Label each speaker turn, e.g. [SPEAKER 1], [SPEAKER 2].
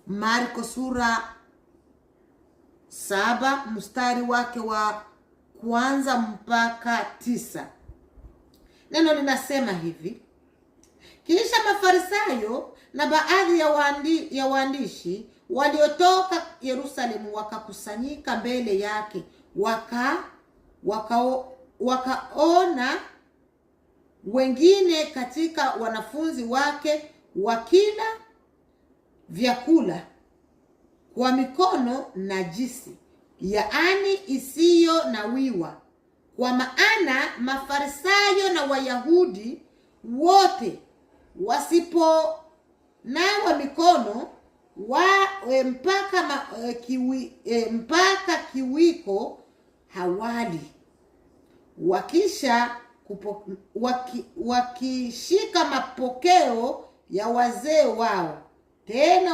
[SPEAKER 1] Marko sura 7 mstari wake wa 1 mpaka 9. Neno linasema hivi: kisha Mafarisayo na baadhi ya waandishi waliotoka Yerusalemu wakakusanyika mbele yake, wakaona wengine katika wanafunzi wake wakila vyakula kwa mikono najisi, yaani isiyo nawiwa. Kwa maana Mafarisayo na Wayahudi wote wasiponawa mikono mpaka kiwiko hawali, wakishika mapokeo ya wazee wao. Tena